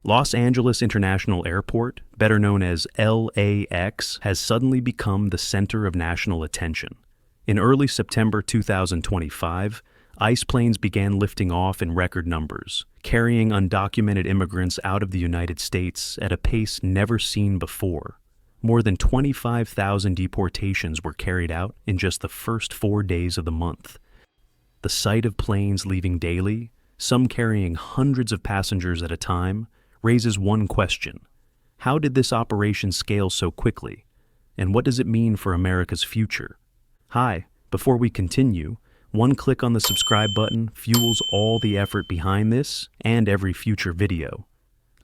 Los Angeles International Airport, better known as LAX, has suddenly become the center of national attention. In early September 2025, ICE planes began lifting off in record numbers, carrying undocumented immigrants out of the United States at a pace never seen before. More than 25,000 deportations were carried out in just the first 4 days of the month. The sight of planes leaving daily, some carrying hundreds of passengers at a time, raises one question. How did this operation scale so quickly? And what does it mean for America's future? Hi, before we continue, one click on the subscribe button fuels all the effort behind this and every future video.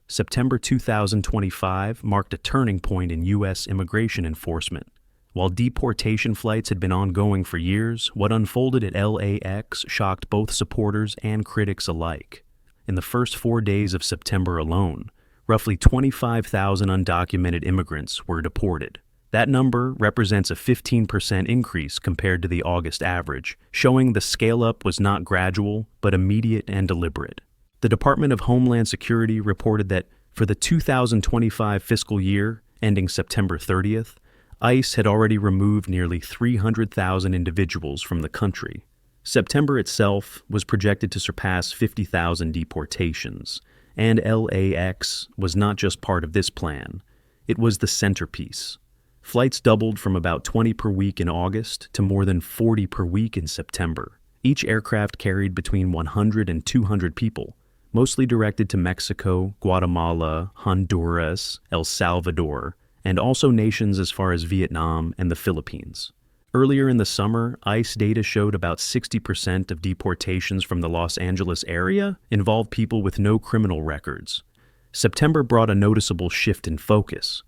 September 2025 marked a turning point in U.S. immigration enforcement. While deportation flights had been ongoing for years, what unfolded at LAX shocked both supporters and critics alike. In the first 4 days of September alone, roughly 25,000 undocumented immigrants were deported. That number represents a 15% increase compared to the August average, showing the scale-up was not gradual, but immediate and deliberate. The Department of Homeland Security reported that for the 2025 fiscal year, ending September 30th, ICE had already removed nearly 300,000 individuals from the country. September itself was projected to surpass 50,000 deportations, and LAX was not just part of this plan. It was the centerpiece. Flights doubled from about 20 per week in August to more than 40 per week in September. Each aircraft carried between 100 and 200 people, mostly directed to Mexico, Guatemala, Honduras, El Salvador, and also nations as far as Vietnam and the Philippines. Earlier in the summer, ICE data showed about 60% of deportations from the Los Angeles area involved people with no criminal records. September brought a noticeable shift in focus.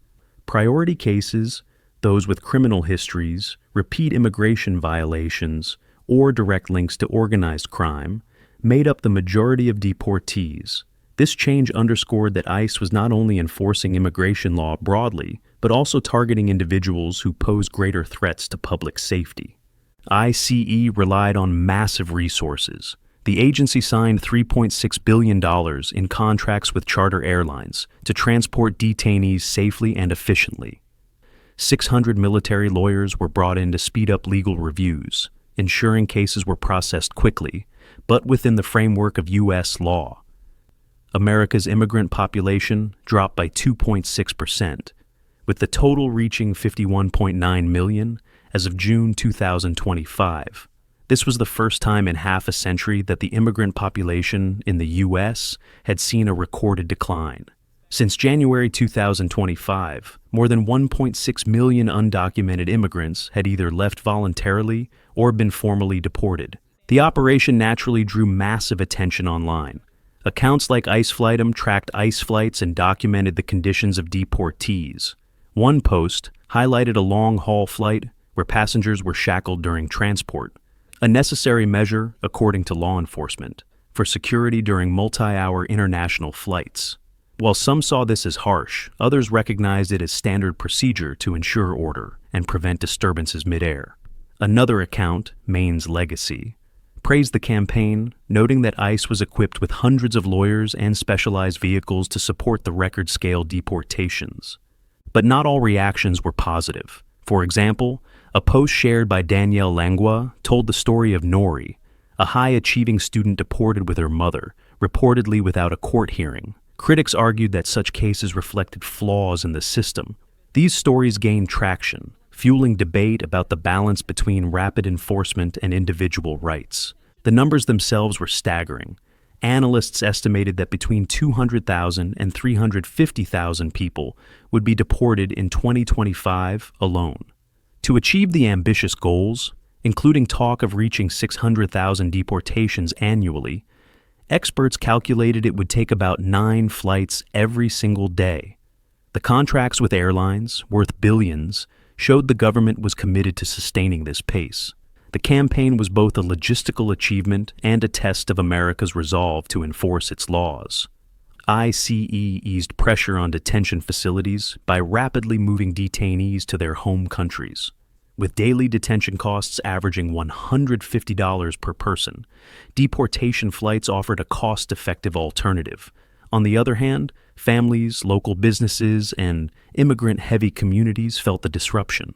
Priority cases, those with criminal histories, repeat immigration violations, or direct links to organized crime, made up the majority of deportees. This change underscored that ICE was not only enforcing immigration law broadly, but also targeting individuals who pose greater threats to public safety. ICE relied on massive resources. The agency signed $3.6 billion in contracts with charter airlines to transport detainees safely and efficiently. 600 military lawyers were brought in to speed up legal reviews, ensuring cases were processed quickly, but within the framework of U.S. law. America's immigrant population dropped by 2.6%, with the total reaching 51.9 million as of June 2025. This was the first time in half a century that the immigrant population in the U.S. had seen a recorded decline. Since January 2025, more than 1.6 million undocumented immigrants had either left voluntarily or been formally deported. The operation naturally drew massive attention online. Accounts like IceFlight'em tracked ICE flights and documented the conditions of deportees. One post highlighted a long-haul flight where passengers were shackled during transport, a necessary measure, according to law enforcement, for security during multi-hour international flights. While some saw this as harsh, others recognized it as standard procedure to ensure order and prevent disturbances mid-air. Another account, Maine's Legacy, praised the campaign, noting that ICE was equipped with hundreds of lawyers and specialized vehicles to support the record-scale deportations. But not all reactions were positive. For example, a post shared by Danielle Langua told the story of Nori, a high-achieving student deported with her mother, reportedly without a court hearing. Critics argued that such cases reflected flaws in the system. These stories gained traction, fueling debate about the balance between rapid enforcement and individual rights. The numbers themselves were staggering. Analysts estimated that between 200,000 and 350,000 people would be deported in 2025 alone. To achieve the ambitious goals, including talk of reaching 600,000 deportations annually, experts calculated it would take about 9 flights every single day. The contracts with airlines, worth billions, showed the government was committed to sustaining this pace. The campaign was both a logistical achievement and a test of America's resolve to enforce its laws. ICE eased pressure on detention facilities by rapidly moving detainees to their home countries. With daily detention costs averaging $150 per person, deportation flights offered a cost-effective alternative. On the other hand, Families, local businesses, and immigrant-heavy communities felt the disruption.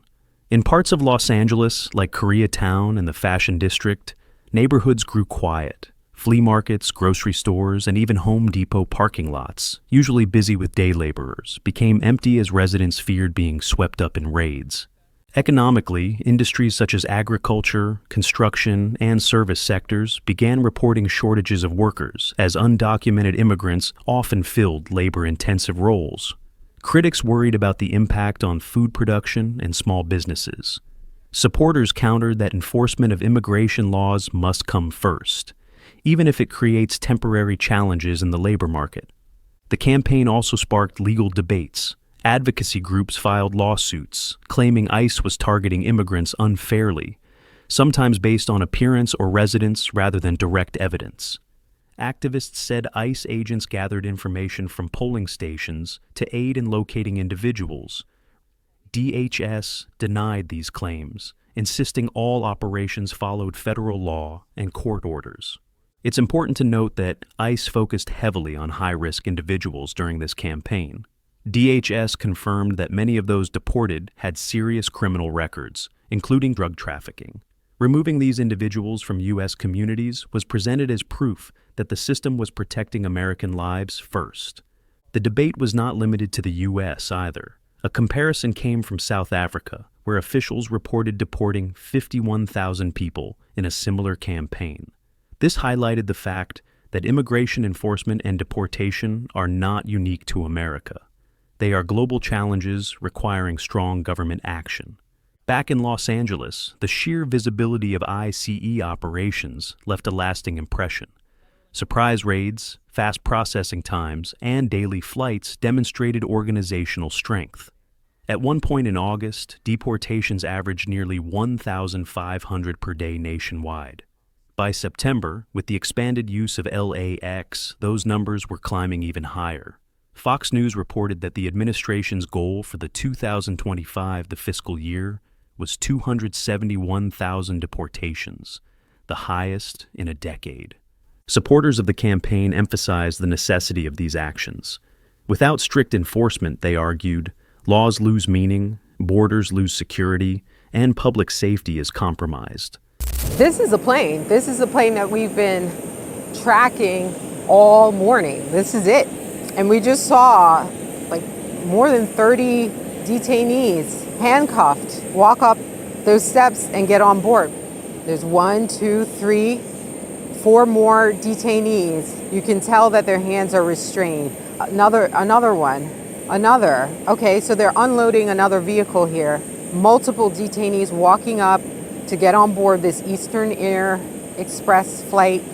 In parts of Los Angeles, like Koreatown and the Fashion District, neighborhoods grew quiet. Flea markets, grocery stores, and even Home Depot parking lots, usually busy with day laborers, became empty as residents feared being swept up in raids. Economically, industries such as agriculture, construction, and service sectors began reporting shortages of workers as undocumented immigrants often filled labor-intensive roles. Critics worried about the impact on food production and small businesses. Supporters countered that enforcement of immigration laws must come first, even if it creates temporary challenges in the labor market. The campaign also sparked legal debates. Advocacy groups filed lawsuits, claiming ICE was targeting immigrants unfairly, sometimes based on appearance or residence rather than direct evidence. Activists said ICE agents gathered information from polling stations to aid in locating individuals. DHS denied these claims, insisting all operations followed federal law and court orders. It's important to note that ICE focused heavily on high-risk individuals during this campaign. DHS confirmed that many of those deported had serious criminal records, including drug trafficking. Removing these individuals from U.S. communities was presented as proof that the system was protecting American lives first. The debate was not limited to the U.S. either. A comparison came from South Africa, where officials reported deporting 51,000 people in a similar campaign. This highlighted the fact that immigration enforcement and deportation are not unique to America. They are global challenges requiring strong government action. Back in Los Angeles, the sheer visibility of ICE operations left a lasting impression. Surprise raids, fast processing times, and daily flights demonstrated organizational strength. At one point in August, deportations averaged nearly 1,500 per day nationwide. By September, with the expanded use of LAX, those numbers were climbing even higher. Fox News reported that the administration's goal for the 2025 fiscal year was 271,000 deportations, the highest in a decade. Supporters of the campaign emphasized the necessity of these actions. Without strict enforcement, they argued, laws lose meaning, borders lose security, and public safety is compromised. This is a plane. This is a plane that we've been tracking all morning. This is it. And we just saw like more than 30 detainees handcuffed walk up those steps and get on board. There's 1, 2, 3, 4 more detainees. You can tell that their hands are restrained. Another one. Okay, so they're unloading another vehicle here. Multiple detainees walking up to get on board this Eastern Air Express flight.